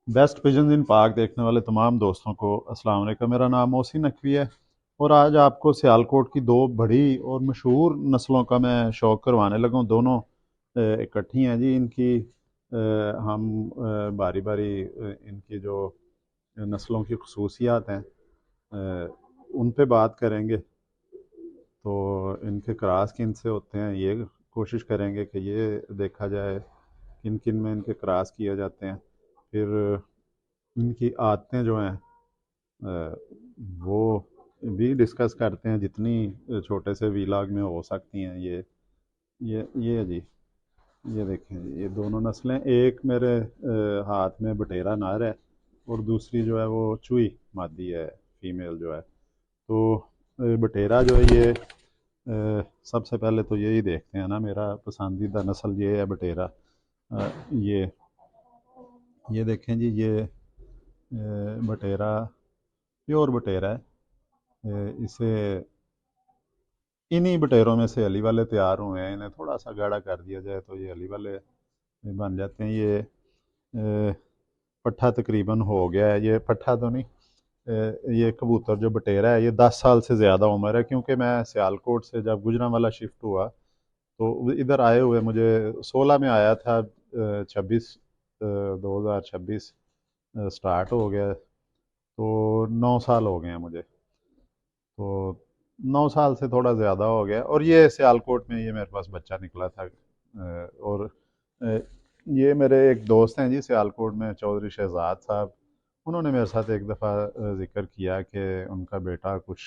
Best pigeons इन पाक देखने वाले तमाम दोस्तों को अस्सलाम वालेकुम। मेरा नाम मोहसिन नकवी है और आज आपको सियालकोट की दो बड़ी और मशहूर नस्लों का मैं शौक़ करवाने लगा हूँ। दोनों इकट्ठी हैं जी। इनकी हम बारी बारी इनकी जो नस्लों की खसूसियात हैं उन पे बात करेंगे। तो इनके क्रॉस किन से होते हैं ये कोशिश करेंगे कि ये देखा जाए किन किन में इनके क्रॉस किए जाते हैं। फिर इनकी आदतें जो हैं अ, वो भी डिस्कस करते हैं जितनी छोटे से वीलॉग में हो सकती हैं। ये जी, ये देखें जी, ये दोनों नस्लें। एक मेरे हाथ में बटेरा नार है और दूसरी जो है वो चुई मादी है, फीमेल जो है। तो बटेरा जो है ये सबसे पहले तो यही देखते हैं ना, मेरा पसंदीदा नस्ल ये है बटेरा। अ, ये देखें जी, ये बटेरा प्योर बटेरा है। इसे इन्हीं बटेरों में से अली वाले तैयार हुए हैं। इन्हें थोड़ा सा गाढ़ा कर दिया जाए तो ये अली वाले बन जाते हैं। ये पट्ठा तकरीबन हो गया है। ये पट्ठा तो नहीं, ये कबूतर जो बटेरा है ये 10 साल से ज़्यादा उम्र है। क्योंकि मैं सियालकोट से जब गुजरांवाला शिफ्ट हुआ तो इधर आए हुए मुझे 16 में आया था, 26 2026 स्टार्ट हो गया। तो 9 साल हो गए हैं मुझे। तो 9 साल से थोड़ा ज़्यादा हो गया और ये सियालकोट में ये मेरे पास बच्चा निकला था। और अ, ये मेरे एक दोस्त हैं जी सियालकोट में, चौधरी शहजाद साहब। उन्होंने मेरे साथ एक दफ़ा ज़िक्र किया कि उनका बेटा कुछ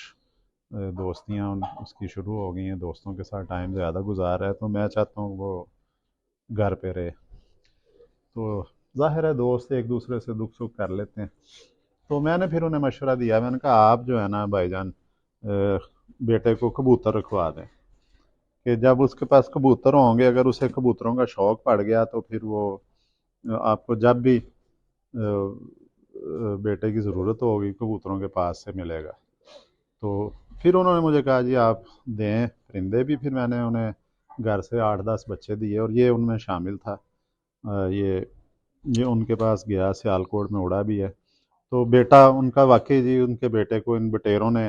दोस्तियाँ उसकी शुरू हो गई हैं, दोस्तों के साथ टाइम ज़्यादा गुजार रहा है। तो मैं चाहता हूँ वो घर पे रहे। तो ज़ाहिर है दोस्त एक दूसरे से दुख सुख कर लेते हैं। तो मैंने फिर उन्हें मशवरा दिया, मैंने कहा आप जो है ना भाईजान बेटे को कबूतर रखवा दें कि जब उसके पास कबूतर होंगे, अगर उसे कबूतरों का शौक़ पड़ गया तो फिर वो आपको जब भी बेटे की ज़रूरत होगी कबूतरों के पास से मिलेगा। तो फिर उन्होंने मुझे कहा जी आप दें परिंदे भी। फिर मैंने उन्हें घर से 8-10 बच्चे दिए और ये उनमें शामिल था। ये उनके पास गया, सियालकोट में उड़ा भी है। तो बेटा उनका वाकई जी, उनके बेटे को इन बटेरों ने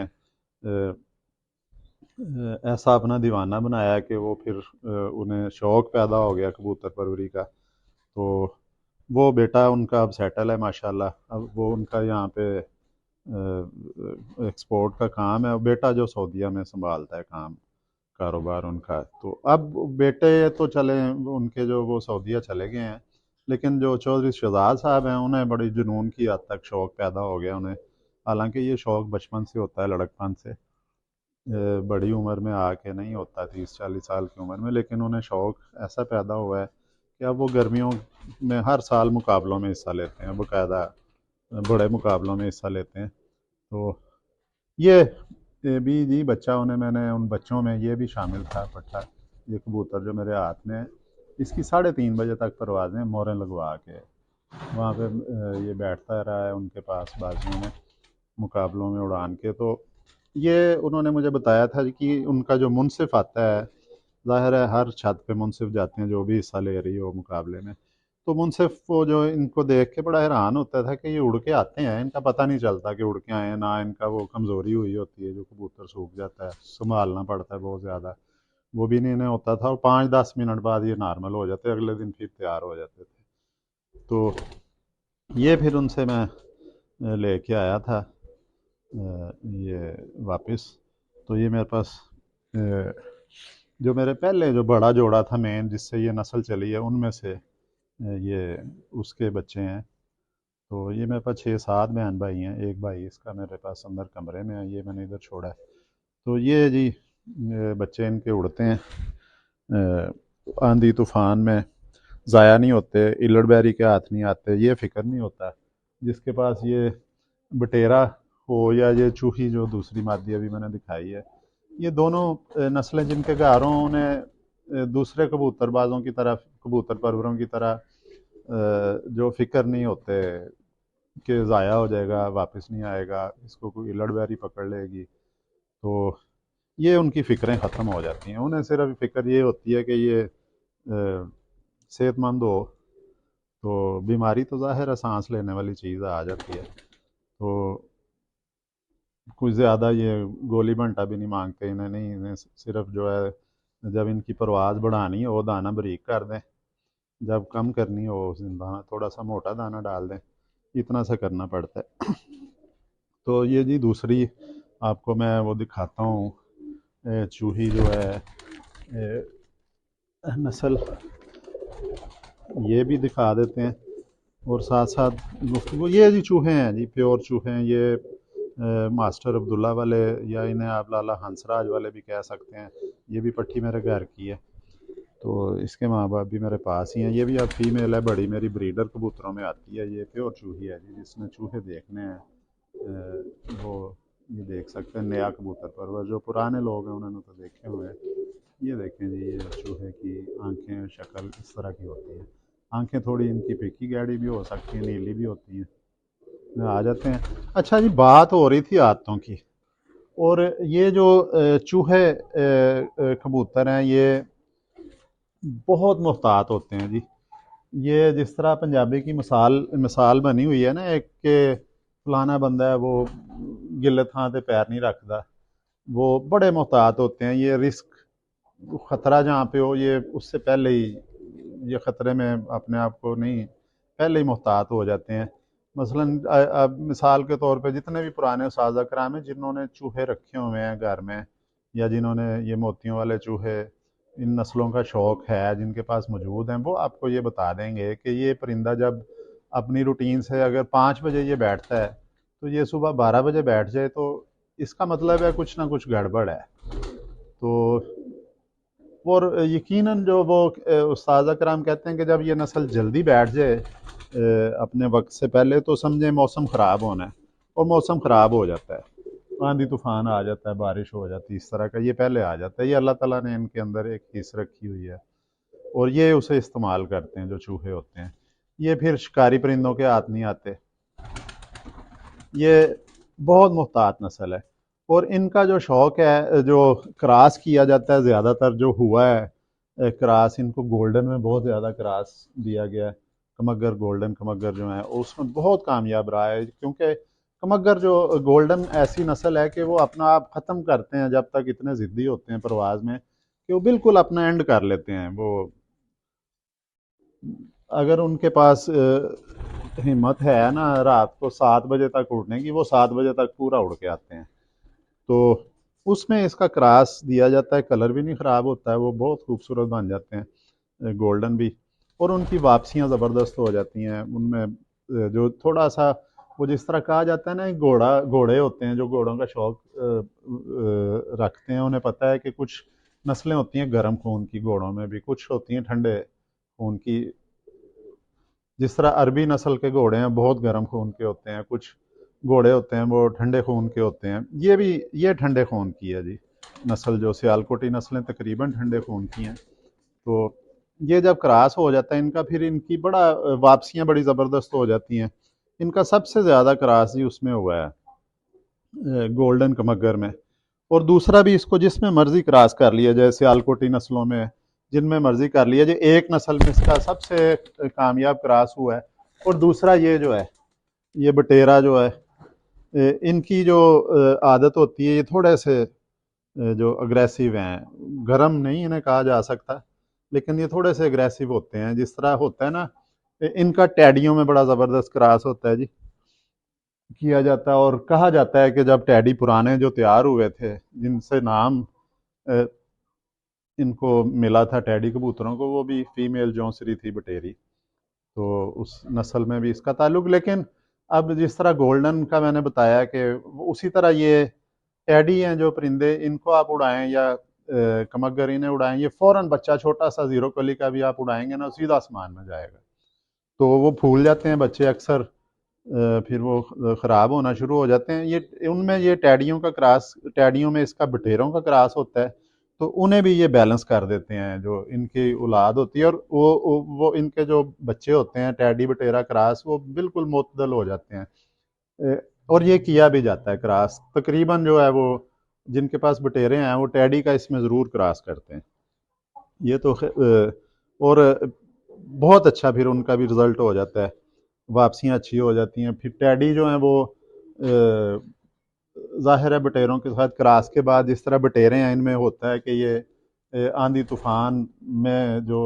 ऐसा अपना दीवाना बनाया कि वो फिर उन्हें शौक़ पैदा हो गया कबूतर परवरी का। तो वो बेटा उनका अब सेटल है माशाल्लाह। अब वो उनका यहाँ पे एक्सपोर्ट का काम है। बेटा जो सऊदीया में संभालता है काम, कारोबार उनका। तो अब बेटे तो चले, उनके जो वो सऊदीया चले गए हैं, लेकिन जो चौधरी शहजाद साहब हैं उन्हें बड़ी जुनून की हद तक शौक़ पैदा हो गया उन्हें। हालांकि ये शौक़ बचपन से होता है, लड़कपन से, बड़ी उम्र में आके नहीं होता, 30-40 साल की उम्र में। लेकिन उन्हें शौक़ ऐसा पैदा हुआ है कि अब वो गर्मियों में हर साल मुकाबलों में हिस्सा लेते हैं, बाकायदा बड़े मुकाबलों में हिस्सा लेते हैं। तो ये भी जी बच्चा, उन्हें मैंने उन बच्चों में ये भी शामिल था पट्टा। ये कबूतर जो मेरे हाथ में है, इसकी 3:30 बजे तक परवाज़ें मोहरें लगवा के वहाँ पे ये बैठता रहा है उनके पास बाजुओं में, मुकाबलों में उड़ान के। तो ये उन्होंने मुझे बताया था कि उनका जो मुनसिफ आता है, ज़ाहिर है हर छत पे मुनसिफ जाते हैं जो भी हिस्सा ले रही हो मुकाबले में। तो मुनसिफ वो जो इनको देख के बड़ा हैरान होता था कि ये उड़ के आते हैं, इनका पता नहीं चलता कि उड़ के आए हैं ना। इनका वो कमज़ोरी हुई होती है, जो कबूतर सूख जाता है, संभालना पड़ता है बहुत ज़्यादा, वो भी नहीं इन्हें होता था। और 5-10 मिनट बाद ये नॉर्मल हो जाते, अगले दिन फिर तैयार हो जाते थे। तो ये फिर उनसे मैं लेके आया था ये वापस। तो ये मेरे पास अ, जो मेरे पहले जो बड़ा जोड़ा था मेन, जिससे ये नस्ल चली है, उनमें से ये उसके बच्चे हैं। तो ये मेरे पास 6-7 बहन भाई हैं। एक भाई इसका मेरे पास अंदर कमरे में है, ये मैंने इधर छोड़ा है। तो ये जी बच्चे इनके उड़ते हैं आंधी तूफान में, ज़ाया नहीं होते, इलड़ बैरी के हाथ नहीं आते, ये फ़िक्र नहीं होता। जिसके पास ये बटेरा हो या ये चूही जो दूसरी मादी अभी मैंने दिखाई है, ये दोनों नस्लें जिनके घर हों, उन्हें दूसरे कबूतरबाजों की तरह, कबूतर परवरों की तरह जो फ़िक्र नहीं होते कि ज़ाया हो जाएगा, वापस नहीं आएगा, इसको कोई इलड़-बैरी पकड़ लेगी। तो ये उनकी फ़िक्रें ख़त्म हो जाती हैं। उन्हें सिर्फ़ फ़िक्र ये होती है कि ये सेहतमंद हो। تو بیماری تو ظاہر ہے سانس لینے والی چیز آ جاتی ہے، تو کچھ زیادہ یہ گولی بنٹا بھی نہیں مانگتے انہیں، نہیں انہیں صرف جو ہے جب ان کی پرواز بڑھانی ہے وہ دانہ باریک کر دیں، جب کم کرنی ہو دانہ تھوڑا سا موٹا دانہ ڈال دیں، اتنا سا کرنا پڑتا ہے۔ تو یہ جی دوسری آپ کو میں وہ دکھاتا ہوں، چوہی جو ہے نسل، یہ بھی دکھا دیتے ہیں، اور ساتھ ساتھ گفتگو۔ یہ جی چوہے ہیں جی، پیور چوہے ہیں یہ، ماسٹر عبداللہ والے، یا انہیں آپ لالا ہنسراج والے بھی کہہ سکتے ہیں۔ یہ بھی پٹھی میرے گھر کی ہے، تو اس کے ماں باپ بھی میرے پاس ہی ہیں۔ یہ بھی اب فیمیل ہے، بڑی میری بریڈر کبوتروں میں آتی ہے، یہ پیور چوہی ہے جی، جس نے چوہے دیکھنے ہیں وہ یہ دیکھ سکتے ہیں۔ نیا کبوتر پرور جو پرانے لوگ ہیں انہوں نے تو دیکھے ہوئے ہیں۔ یہ دیکھیں جی، یہ چوہے کی آنکھیں شکل اس طرح کی ہوتی ہیں، آنکھیں تھوڑی ان کی پکی گیڑی بھی ہو سکتی ہیں، نیلی بھی ہوتی ہیں۔ آ جاتے ہیں۔ اچھا جی، بات ہو رہی تھی عادتوں کی، اور یہ جو چوہے کبوتر ہیں یہ بہت محتاط ہوتے ہیں جی۔ یہ جس طرح پنجابی کی مثال بنی ہوئی ہے نا ایک کہ فلانا بندہ ہے وہ گلے تھاں تے پیر نہیں رکھتا، وہ بڑے محتاط ہوتے ہیں۔ یہ رسک، خطرہ جہاں پہ ہو یہ اس سے پہلے ہی یہ خطرے میں اپنے آپ کو نہیں، پہلے ہی محتاط ہو جاتے ہیں۔ مثلاً اب مثال کے طور پہ جتنے بھی پرانے اساتذہ کرام ہیں جنہوں نے چوہے رکھے ہوئے ہیں گھر میں، یا جنہوں نے یہ موتیوں والے چوہے ان نسلوں کا شوق ہے جن کے پاس موجود ہیں، وہ آپ کو یہ بتا دیں گے کہ یہ پرندہ جب اپنی روٹین سے اگر 5 بجے یہ بیٹھتا ہے تو یہ صبح 12 بجے بیٹھ جائے تو اس کا مطلب ہے کچھ نہ کچھ گڑبڑ ہے۔ تو اور یقیناً جو وہ استاذہ کرام کہتے ہیں کہ جب یہ نسل جلدی بیٹھ جائے اپنے وقت سے پہلے تو سمجھیں موسم خراب ہونا ہے، اور موسم خراب ہو جاتا ہے، آندھی طوفان آ جاتا ہے، بارش ہو جاتی ہے، اس طرح کا یہ پہلے آ جاتا ہے۔ یہ اللہ تعالیٰ نے ان کے اندر ایک حص رکھی ہوئی ہے، اور یہ اسے استعمال کرتے ہیں جو چوہے ہوتے ہیں۔ یہ پھر شکاری پرندوں کے ہاتھ نہیں آتے، یہ بہت محتاط نسل ہے۔ اور ان کا جو شوق ہے جو کراس کیا جاتا ہے زیادہ تر جو ہوا ہے کراس، ان کو گولڈن میں بہت زیادہ کراس دیا گیا ہے، کمگر گولڈن کمگر جو ہیں اس میں بہت کامیاب رہا ہے، کیونکہ کمگر جو گولڈن ایسی نسل ہے کہ وہ اپنا آپ ختم کرتے ہیں جب تک اتنے ضدی ہوتے ہیں پرواز میں کہ وہ بالکل اپنا اینڈ کر لیتے ہیں۔ وہ اگر ان کے پاس ہمت ہے نا رات کو 7 بجے تک اڑنے کی، وہ 7 بجے تک پورا اڑ کے آتے ہیں۔ تو اس میں اس کا کراس دیا جاتا ہے، کلر بھی نہیں خراب ہوتا ہے، وہ بہت خوبصورت بن جاتے ہیں گولڈن بھی، اور ان کی واپسیاں زبردست ہو جاتی ہیں۔ ان میں جو تھوڑا سا وہ جس طرح کہا جاتا ہے نا گھوڑے ہوتے ہیں جو گھوڑوں کا شوق رکھتے ہیں، انہیں پتہ ہے کہ کچھ نسلیں ہوتی ہیں گرم خون کی گھوڑوں میں بھی، کچھ ہوتی ہیں ٹھنڈے خون کی۔ جس طرح عربی نسل کے گھوڑے ہیں بہت گرم خون کے ہوتے ہیں، کچھ گھوڑے ہوتے ہیں وہ ٹھنڈے خون کے ہوتے ہیں۔ یہ ٹھنڈے خون کی ہے جی نسل، جو سیالکوٹی نسلیں تقریباً ٹھنڈے خون کی ہیں۔ تو یہ جب کراس ہو جاتا ہے ان کا، پھر ان کی بڑا واپسیاں بڑی زبردست ہو جاتی ہیں۔ ان کا سب سے زیادہ کراس جی اس میں ہوا ہے گولڈن کمگر میں، اور دوسرا بھی اس کو جس میں مرضی کراس کر لیا جائے، سیالکوٹی نسلوں میں جن میں مرضی کر لیا جائے، ایک نسل میں اس کا سب سے کامیاب کراس ہوا ہے۔ اور دوسرا یہ جو ہے یہ بٹیرا جو ہے، ان کی جو عادت ہوتی ہے یہ تھوڑے سے جو اگریسیو ہیں، گرم نہیں انہیں کہا جا سکتا لیکن یہ تھوڑے سے اگریسیو ہوتے ہیں۔ جس طرح ہوتا ہے نا ان کا ٹیڈیوں میں بڑا زبردست کراس ہوتا ہے جی، کیا جاتا ہے، اور کہا جاتا ہے کہ جب ٹیڈی پرانے جو تیار ہوئے تھے جن سے نام ان کو ملا تھا ٹیڈی کبوتروں کو، وہ بھی فیمیل جونسری تھی بٹیری، تو اس نسل میں بھی اس کا تعلق۔ لیکن اب جس طرح گولڈن کا میں نے بتایا کہ اسی طرح یہ ٹیڈی ہیں جو پرندے، ان کو آپ اڑائیں یا کمگر انہیں اڑائیں، یہ فوراً بچہ چھوٹا سا زیرو کلی کا بھی آپ اڑائیں گے نا سیدھا آسمان میں جائے گا۔ تو وہ پھول جاتے ہیں بچے اکثر، پھر وہ خراب ہونا شروع ہو جاتے ہیں۔ ان میں یہ ٹیڈیوں کا کراس، ٹیڈیوں میں اس کا بٹیروں کا کراس ہوتا ہے، تو انہیں بھی یہ بیلنس کر دیتے ہیں جو ان کی اولاد ہوتی ہے، اور وہ ان کے جو بچے ہوتے ہیں ٹیڈی بٹیرا کراس، وہ بالکل معتدل ہو جاتے ہیں۔ اور یہ کیا بھی جاتا ہے کراس تقریباً جو ہے وہ جن کے پاس بٹیرے ہیں وہ ٹیڈی کا اس میں ضرور کراس کرتے ہیں۔ یہ تو اور बहुत अच्छा फिर उनका भी रिज़ल्ट हो जाता है, वापसियाँ अच्छी हो जाती हैं। फिर टैडी जो हैं वो ज़ाहिर है बटेरों के साथ क्रॉस के बाद जिस तरह बटेरें हैं इनमें होता है कि ये आंधी तूफान में जो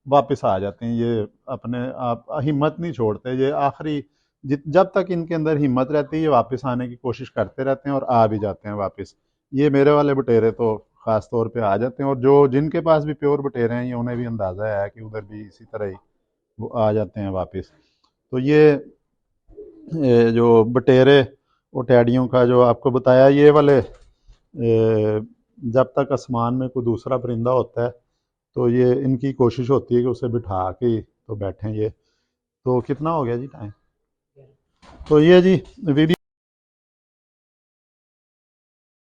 वापस आ जाते हैं, ये अपने आप हिम्मत नहीं छोड़ते, ये आखिरी जब तक इनके अंदर हिम्मत रहती है ये वापस आने की कोशिश करते रहते हैं और आ भी जाते हैं वापस। ये मेरे वाले बटेरे तो ख़ास तौर पे आ जाते हैं, और जो जिनके पास भी प्योर बटेरे हैं ये उन्हें भी अंदाज़ा है कि उधर भी इसी तरह ही वो आ जाते हैं वापस। तो ये जो बटेरे और टैडियों का जो आपको बताया, ये वाले जब तक आसमान में कोई दूसरा परिंदा होता है तो ये इनकी कोशिश होती है कि उसे बिठा के तो बैठें ये। तो कितना हो गया जी टाइम? तो ये जी वीडियो